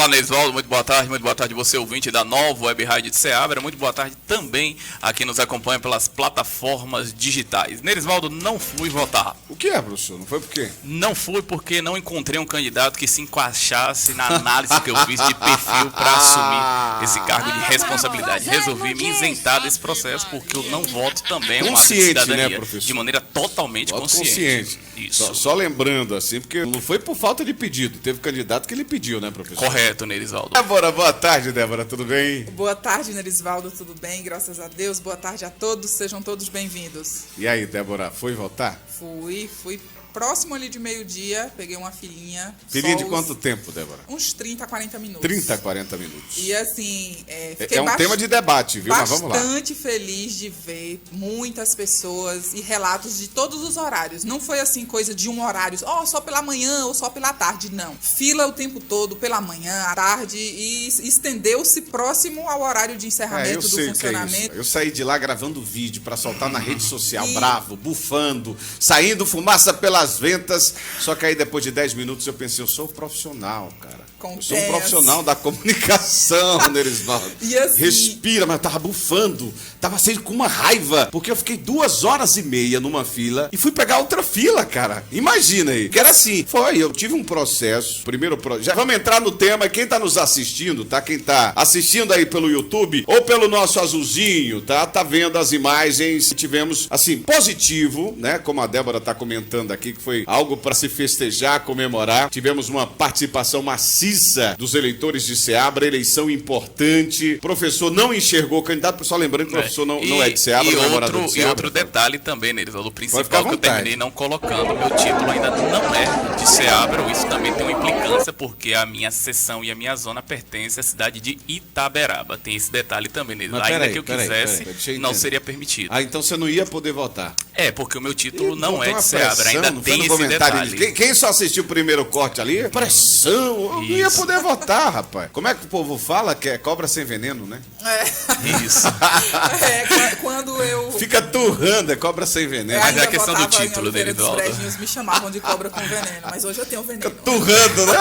Olá, Nerisvaldo, muito boa tarde você ouvinte da nova Web Rádio de Ceabra, muito boa tarde também a quem nos acompanha pelas plataformas digitais. Nerisvaldo, não fui votar. O que é, professor? Não foi por quê? Não fui porque não encontrei um candidato que se encaixasse na análise que eu fiz de perfil para assumir esse cargo de responsabilidade. Resolvi me isentar desse processo porque eu não voto também um ato de cidadania, né, professor? de maneira totalmente consciente. Isso. Só lembrando assim, porque não foi por falta de pedido, teve candidato que ele pediu, né, professor? Correto, Nerisvaldo. Débora, boa tarde, Débora, tudo bem? Boa tarde, Nerisvaldo, tudo bem? Graças a Deus. Boa tarde a todos, sejam todos bem-vindos. E aí, Débora, foi votar? Fui próximo ali de meio-dia, peguei uma filhinha. Filhinha de quanto tempo, Débora? Uns 30, 40 minutos. 30, 40 minutos. E assim, fiquei um tema de debate, viu? Mas vamos lá. Bastante feliz de ver muitas pessoas e relatos de todos os horários. Não foi assim coisa de um horário, só pela manhã ou só pela tarde, não. Fila o tempo todo, pela manhã, à tarde, e estendeu-se próximo ao horário de encerramento do funcionamento. Eu saí de lá gravando vídeo pra soltar na rede social, bravo, bufando, saindo fumaça pelas ventas, só que aí depois de 10 minutos eu pensei, eu sou profissional, cara. Eu sou um profissional da comunicação, Nerisvaldo. E assim, respira, mas eu tava bufando, tava saindo com uma raiva, porque eu fiquei 2h30 numa fila e fui pegar outra fila, cara. Imagina aí, que era assim. Eu tive um processo, já vamos entrar no tema, quem tá nos assistindo, tá? Quem tá assistindo aí pelo YouTube ou pelo nosso azulzinho, tá? Tá vendo as imagens, tivemos, assim, positivo, né? Como a Débora tá comentando aqui, que foi algo para se festejar, comemorar. Tivemos uma participação maciça dos eleitores de Ceabra, eleição importante. O professor não enxergou o candidato, só lembrando que o professor não é de Ceabra, não é morador de Ceabra. E outro detalhe também, Nerisvaldo, o principal que eu terminei não colocando, meu título ainda não é de Ceabra, isso também tem uma implicância, porque a minha seção e a minha zona pertencem à cidade de Itaberaba. Tem esse detalhe também, Nerisvaldo. Ainda que eu quisesse, não seria permitido. Ah, então você não ia poder votar? É, porque o meu título não é de Ceabra, ainda tem esse detalhe. Quem só assistiu o primeiro corte ali? Pressão, eu não ia poder votar, rapaz. Como é que o povo fala que é cobra sem veneno, né? Isso. Quando eu... Fica turrando, é cobra sem veneno. Mas é a questão do título dele, Os prédios me chamavam de cobra com veneno, mas hoje eu tenho veneno. Fica turrando, né?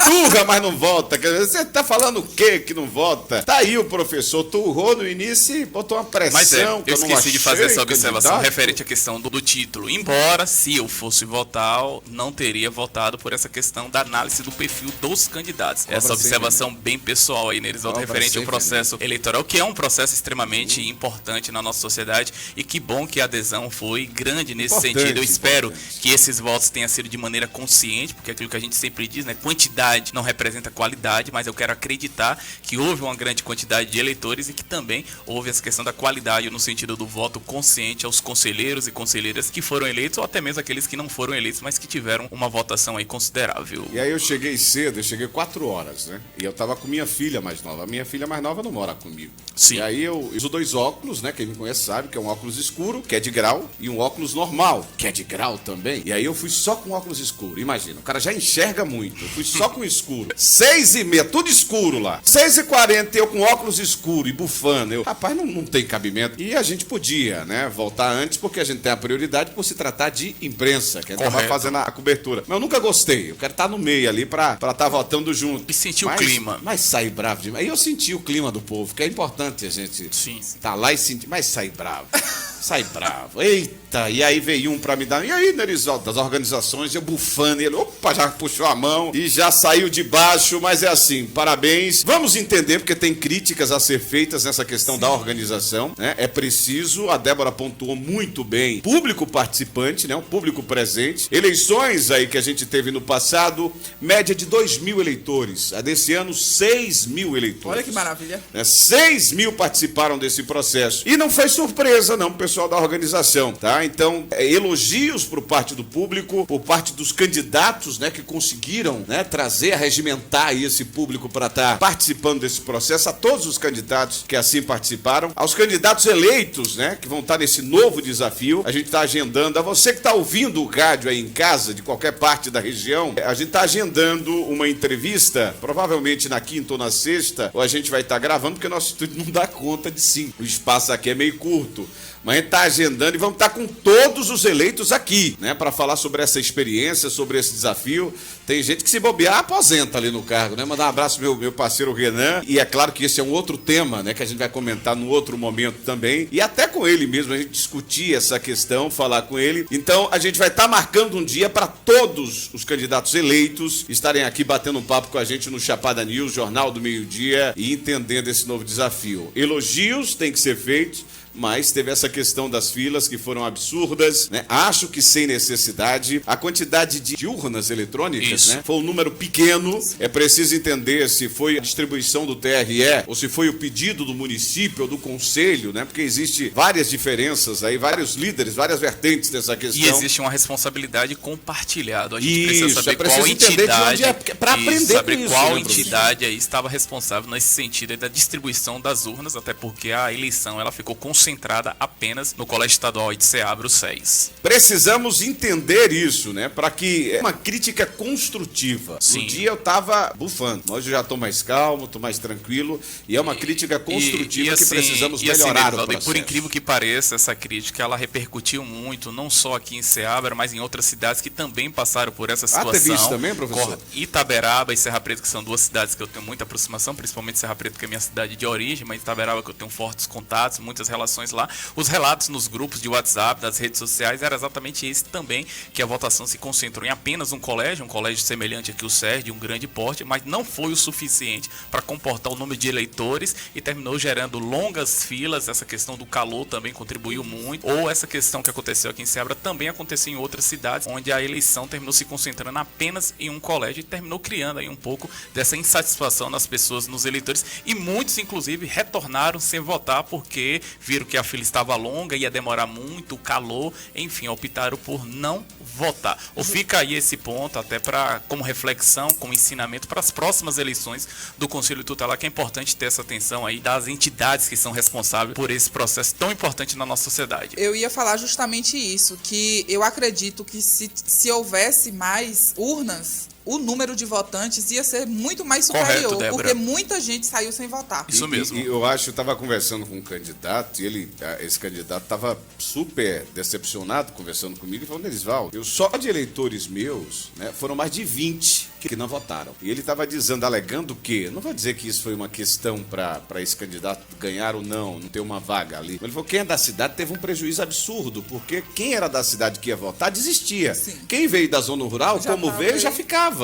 Turra, mas não vota. Você tá falando o quê que não vota? Tá aí o professor turrou no início e botou uma pressão. Mas eu esqueci de fazer essa observação referente à questão do título. Embora, se eu fosse votar, não teria votado por essa questão da análise do perfil dos candidatos. Essa observação bem pessoal aí, Nerisvaldo, referente ao processo eleitoral, que é um processo extremamente importante na nossa sociedade, e que bom que a adesão foi grande nesse sentido. Eu espero que esses votos tenham sido de maneira consciente, porque é aquilo que a gente sempre diz, né? Quantidade não representa qualidade, mas eu quero acreditar que houve uma grande quantidade de eleitores e que também houve essa questão da qualidade no sentido do voto consciente aos conselheiros e conselheiras que foram eleitos, ou até mesmo aqueles que não foram eleitos, mas que tiveram uma votação aí considerável. E aí eu cheguei cedo, 4 horas, né? E eu tava com minha filha mais nova. A minha filha mais nova não mora comigo. Sim. E aí eu uso 2 óculos, né? Quem me conhece sabe que é um óculos escuro, que é de grau, e um óculos normal, que é de grau também. E aí eu fui só com óculos escuro. Imagina, o cara já enxerga muito. Eu fui só com escuro. 6h30, tudo escuro lá. 6h40 eu com óculos escuro e bufando. Rapaz, não tem cabimento. E a gente podia, né? Voltar antes, porque a gente tem a prioridade por se tratar de imprensa, que a gente tava fazendo a cobertura. Mas eu nunca gostei. Eu quero estar no meio ali pra estar votando junto. E sentir o clima. Mas sair bravo demais. Aí eu senti o clima do povo, que é importante a gente tá lá e sentir. Mas sair bravo. Sai bravo. Eita, e aí veio um pra me dar. E aí, Nerisvaldo, das organizações, eu bufando. Ele, opa, já puxou a mão e já saiu de baixo. Mas é assim, parabéns. Vamos entender, porque tem críticas a ser feitas nessa questão da organização, né? É preciso, a Débora pontuou muito bem, público participante, né? Um público presente. Eleições aí que a gente teve no passado, média de 2.000 eleitores. A desse ano, 6.000 eleitores. Olha que maravilha. 6.000 participaram desse processo. E não foi surpresa, não, pessoal da organização, tá? Então, elogios por parte do público, por parte dos candidatos, né, que conseguiram, né, trazer, regimentar aí esse público para estar participando desse processo, a todos os candidatos que assim participaram, aos candidatos eleitos, né, que vão estar nesse novo desafio. A gente está agendando, a você que está ouvindo o rádio aí em casa, de qualquer parte da região, a gente está agendando uma entrevista, provavelmente na quinta ou na sexta, ou a gente vai estar gravando, porque nosso estúdio não dá conta de 5. O espaço aqui é meio curto. Mas a gente está agendando e vamos estar com todos os eleitos aqui, né? Para falar sobre essa experiência, sobre esse desafio. Tem gente que se bobear, aposenta ali no cargo, né? Mandar um abraço meu parceiro Renan. E é claro que esse é um outro tema, né? Que a gente vai comentar num outro momento também. E até com ele mesmo, a gente discutir essa questão, falar com ele. Então, a gente vai estar marcando um dia para todos os candidatos eleitos estarem aqui batendo um papo com a gente no Chapada News, Jornal do Meio-Dia, e entendendo esse novo desafio. Elogios têm que ser feitos, mas teve essa questão das filas que foram absurdas, né? Acho que sem necessidade. A quantidade de urnas eletrônicas, né? Foi um número pequeno. É preciso entender se foi a distribuição do TRE ou se foi o pedido do município ou do conselho, né? Porque existe várias diferenças aí, vários líderes, várias vertentes dessa questão. E existe uma responsabilidade compartilhada. A gente precisa saber qual entender entidade, para aprender saber com isso, qual né, entidade aí estava responsável nesse sentido aí da distribuição das urnas, até porque a eleição ela ficou concentrada apenas no Colégio Estadual de Ceabra, o SES. Precisamos entender isso, né? Para que uma crítica construtiva. Sim. No dia eu tava bufando. Hoje eu já tô mais calmo, tô mais tranquilo. E é uma crítica construtiva que precisamos melhorar o processo. E por incrível que pareça, essa crítica ela repercutiu muito, não só aqui em Ceabra, mas em outras cidades que também passaram por essa situação. Teve isso também, professor? Itaberaba e Serra Preta, que são duas cidades que eu tenho muita aproximação, principalmente Serra Preta, que é minha cidade de origem, mas Itaberaba que eu tenho fortes contatos, muitas relações lá. Os relatos nos grupos de WhatsApp, das redes sociais, era exatamente esse também, que a votação se concentrou em apenas um colégio semelhante aqui o SES, de um grande porte, mas não foi o suficiente para comportar o número de eleitores e terminou gerando longas filas. Essa questão do calor também contribuiu muito, ou essa questão que aconteceu aqui em Ceabra também aconteceu em outras cidades, onde a eleição terminou se concentrando apenas em um colégio e terminou criando aí um pouco dessa insatisfação nas pessoas, nos eleitores, e muitos inclusive retornaram sem votar porque viram que a fila estava longa, ia demorar muito, o calor, enfim, optaram por não votar. Ou fica aí esse ponto até como reflexão, como ensinamento para as próximas eleições do Conselho Tutelar, que é importante ter essa atenção aí das entidades que são responsáveis por esse processo tão importante na nossa sociedade. Eu ia falar justamente isso, que eu acredito que se houvesse mais urnas, o número de votantes ia ser muito mais superior. Correto, porque muita gente saiu sem votar. Isso mesmo. E eu estava conversando com um candidato, e esse candidato estava super decepcionado conversando comigo, e falando: Nerisval, eu só de eleitores meus, né, foram mais de 20 que não votaram. E ele estava dizendo, alegando que, não vou dizer que isso foi uma questão para esse candidato ganhar ou não ter uma vaga ali. Ele falou: quem é da cidade teve um prejuízo absurdo, porque quem era da cidade que ia votar desistia. Sim. Quem veio da zona rural, como veio, já ficava.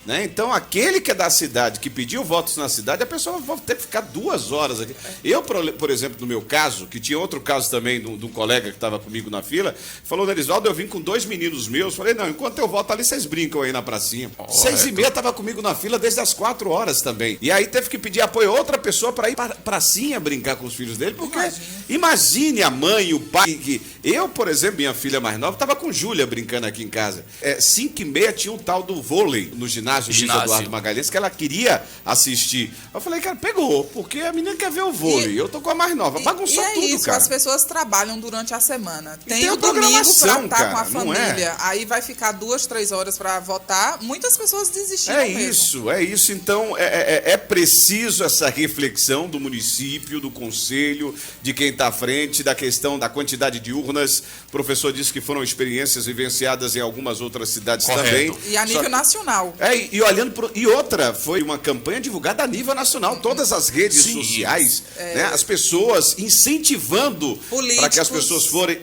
Né? Então, aquele que é da cidade, que pediu votos na cidade, a pessoa vai ter que ficar 2 horas aqui. Eu, por exemplo, no meu caso, que tinha outro caso também de um colega que estava comigo na fila, falou: Nerisvaldo, eu vim com 2 meninos meus. Falei: não, enquanto eu voto ali, vocês brincam aí na pracinha. 6h30 estava comigo na fila desde as 4 horas também. E aí teve que pedir apoio a outra pessoa para ir para pracinha brincar com os filhos dele, porque imagine a mãe, o pai. Eu, por exemplo, minha filha mais nova, estava com Júlia brincando aqui em casa. 5h30 tinha um tal do vôlei no ginásio. Luiz Eduardo Magalhães, que ela queria assistir. Eu falei: cara, pegou, porque a menina quer ver o vôlei. Eu tô com a mais nova, bagunçou tudo, isso, cara. As pessoas trabalham durante a semana. Tem o domingo pra estar com a família. Aí vai ficar 2, 3 horas pra votar. Muitas pessoas desistiram mesmo. É isso. Então, é preciso essa reflexão do município, do conselho, de quem tá à frente, da questão da quantidade de urnas. O professor disse que foram experiências vivenciadas em algumas outras cidades também. E a nível nacional. E outra, foi uma campanha divulgada a nível nacional, todas as redes sociais, né, as pessoas incentivando para que as pessoas forem.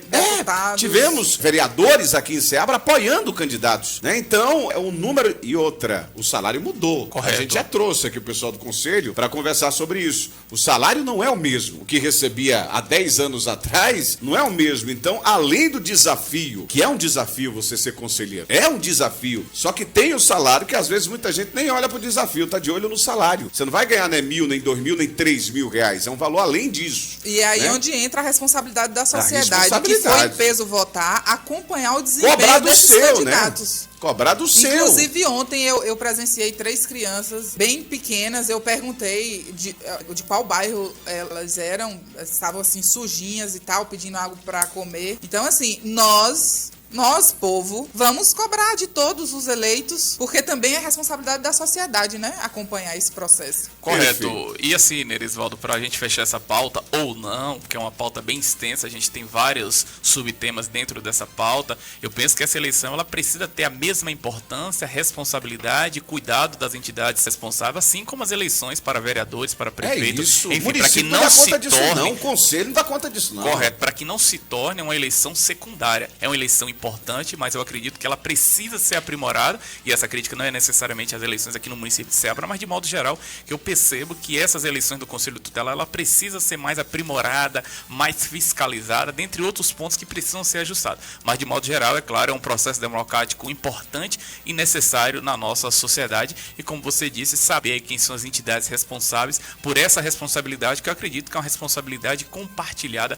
Tivemos vereadores aqui em Ceabra apoiando candidatos, né? Então, o número. E outra, o salário mudou. Correto. A gente já trouxe aqui o pessoal do conselho para conversar sobre isso. O salário não é o mesmo. O que recebia há 10 anos atrás não é o mesmo. Então, além do desafio, que é um desafio você ser conselheiro, é um desafio, só que tem o salário, que às vezes muita gente nem olha pro desafio, tá de olho no salário. Você não vai ganhar, né, 1.000, nem 2.000, nem 3.000 reais. É um valor além disso. E é aí, né, onde entra a responsabilidade da sociedade, que foi em peso votar, acompanhar o desempenho desses candidatos. Né? Cobrar do seu. Inclusive, ontem eu presenciei 3 crianças bem pequenas. Eu perguntei de qual bairro elas eram. Estavam assim, sujinhas e tal, pedindo algo para comer. Então, assim, nós Nós, povo, vamos cobrar de todos os eleitos, porque também é responsabilidade da sociedade, né? Acompanhar esse processo. Correto. Perfeito. E assim, Nerisvaldo, para a gente fechar essa pauta, ou não, porque é uma pauta bem extensa, a gente tem vários subtemas dentro dessa pauta, eu penso que essa eleição ela precisa ter a mesma importância, responsabilidade, cuidado das entidades responsáveis, assim como as eleições para vereadores, para prefeitos, isso. enfim, O para que município não dá se conta disso, torne... não. O conselho não dá conta disso, não. Correto, para que não se torne uma eleição secundária. É uma eleição importante, mas eu acredito que ela precisa ser aprimorada, e essa crítica não é necessariamente às eleições aqui no município de Ceará, mas de modo geral, que eu percebo que essas eleições do Conselho Tutelar, ela precisa ser mais aprimorada, mais fiscalizada, dentre outros pontos que precisam ser ajustados. Mas de modo geral, é claro, é um processo democrático importante e necessário na nossa sociedade, e como você disse, saber quem são as entidades responsáveis por essa responsabilidade, que eu acredito que é uma responsabilidade compartilhada